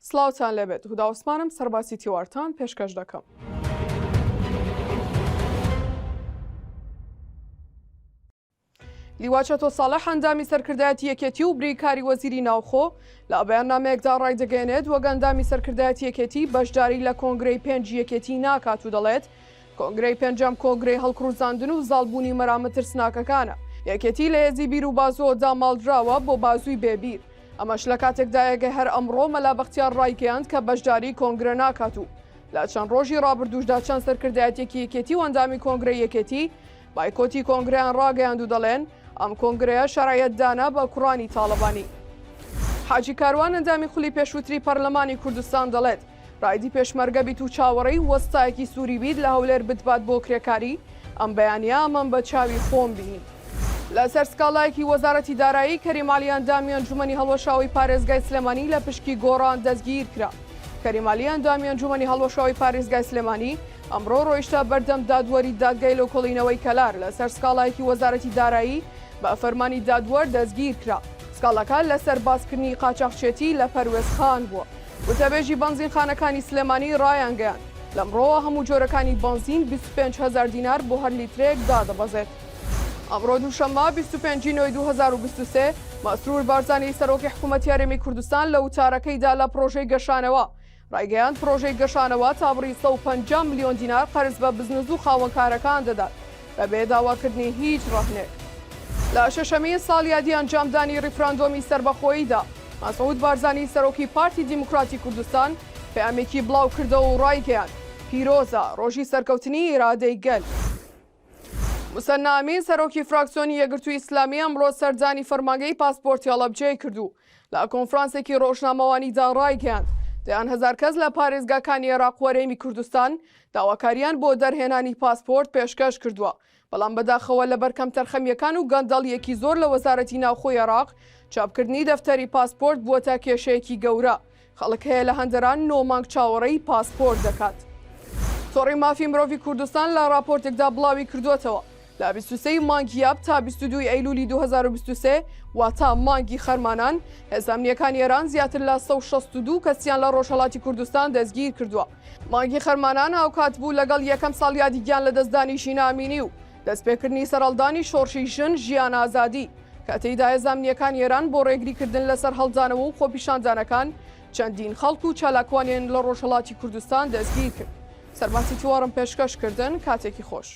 سلااوان لەبێت هودا عوسمانم سەرباسی تیوارتان پێشکەش دەکەم. لیواچەتۆ ساڵح ئەندامی سەرکردایەتی یەکێتی و بریکاری وەزیری ناوخۆ لە بەیاننامەیەکدا ڕایدەگەێنێت وەگەندامی سەرکردایەتی یەکێتی بەشداری لە کۆنگرەی پێنج یەکێتی ناکات و دەڵێت کۆنگرەی پێنجەم کۆنگرەی هەڵکروزاندن و زاڵبوونی مەرامەت ترسناکەکانە. یەکێتی لە هێزی بیر و بازۆدا ماڵدراوە بۆ بازووی بێبیر. ئەمەش لە کاتێکدایەگە هەر ئەمڕۆ مەلا بەختیار ڕایگەیاند کە بەشداری کۆنگرە ناکات و لە چەند ڕۆژی ڕابردووشدا چەند سەرکردایەتێکی یەکێتی و ئەندامی کۆنگرەی یەکێتی بایکۆتی کۆنگرەیان ڕاگەیاند و دەڵێن ئەم کۆنگرەیە شەرایەتدانا بە کوڕانی تاڵەبانی. حاجی کاروان ئەندامی خولی پێشووتری پەرلەمانی کوردستان دەڵێت ڕایدی پێشمەرگە بیت و چاوەڕێی وەستایەکی سووری بیت لە هەولێر بتبات بۆ کرێکاری ئەم بەیانیە ئەمەم بە چاوی خۆم بینین. لەسەر سکاڵایەکی وەزارەتی دارایی کەریمالی ئەندامی ئەنجومەنی هەڵوەشاوی پارێزگای سلێمانی لە پشکی گۆڕان دەستگیر کرا. کەریمالی ئەندامی ئەنجومەنی هەڵوەشاوی پارێزگای سلێمانی ئەمڕۆ ڕۆیشتە بەردەم دادوەری دادگای لۆکۆڵینەوەی کەلار لەسەر سکاڵایەکی وەزارەتی دارایی بە فەرمانی دادوەر دەستگیر کرا. سکاڵەکە لەسەر باسکردنی قاچاقچێتی لە پەروێزخان بووە. وتەبێژی بەنزینخانەکانی سلێمانی ڕایانگەیان لەمڕۆوە هەموو جۆرەکانی بەنزین 25,000 دینار بۆ هەر لیترێک دادەبەزێت. ئەمڕۆ دووشەممە 25 نۆی 2023 مەسرور بارزانانی سەرۆکی حکوومەتی هەرێمی کوردستان لە وتارەکەیدا لە پرۆژەی گەشانەوە ڕایگەیاند پرۆژەی گەشانەوە تابڕی 150 میلیۆن دینار قەرز بە بزنس و خاوەنکارەکان دەدات بەبێ داواکردنی هیچ ڕەهنێک. لە شەشەمەی ساڵیادی ئەنجامدانی ڕیفراندۆمی سەربەخۆییدا مەسعود بارزانی سەرۆکی پارتی دیموکراتی کوردستان پەیامێکی بڵاو کردەوە و ڕایگەیاند پیرۆزە ڕۆژی سەرکەوتنی ئیرادەی گەل. موسەنا ئەمین سەرۆکی فراکسیۆنی یەکگرتووی ئیسلامی ئەمڕۆ سەردانی فەرمانگەی پاسپۆرتی هەڵەبجێ کردو لە کۆنفرانسێکی ڕۆژنامەوانیدا ڕایگەیاند دەیان هەزار کەس لە پارێزگاکانی عێراق و هەرێمی کوردستان داواکاریان بۆ دەرهێنانی پاسپۆرت پێشکەش کردووە. بەڵام بەداخەوە لە بەرکەم تەرخەمیەکان و گەندەڵیەکی زۆر لە وەزارەتی ناوخۆی عێراق چاپکردنی دەفتەری پاسپۆرت بووە کێشەیەکی گەورە. خەڵک هەیە لە هەندەران نۆمانگ چاوەڕێی پاسپۆرت دەکات. تۆڕی مافی مرۆڤی کوردستان لە راپۆرتێکدا بڵاوی کردوێتەوە لە 23 مانگی یاب تا 22 ئەیلولی 2023 واتە مانگی خەرمانان هێزانامنیەکانی ئێران زیاتر لە 162 کەسیان لە ڕۆژهەڵاتی کوردستان دەستگیر کردووە. مانگی خەرمانان هاوکات بوو لەگەڵ یەکەم ساڵیادی گیان لە دەستدانی ژینامینی و دەستپێکردنی سەرهەڵدانی شۆڕشی ژن ژیان ئازادی کە تێیدا هێزانامنیەکانی ئێران بۆ ڕێگریکردن لەسەر هەڵدانەوە و خۆپیشاندانەکان چەندین خەڵک و چالاکوانیان لە ڕۆژهەڵاتی کوردستان دەستگیر کرد. سەرباسی تیوارم پێشکەشکردن کاتێکی خۆش.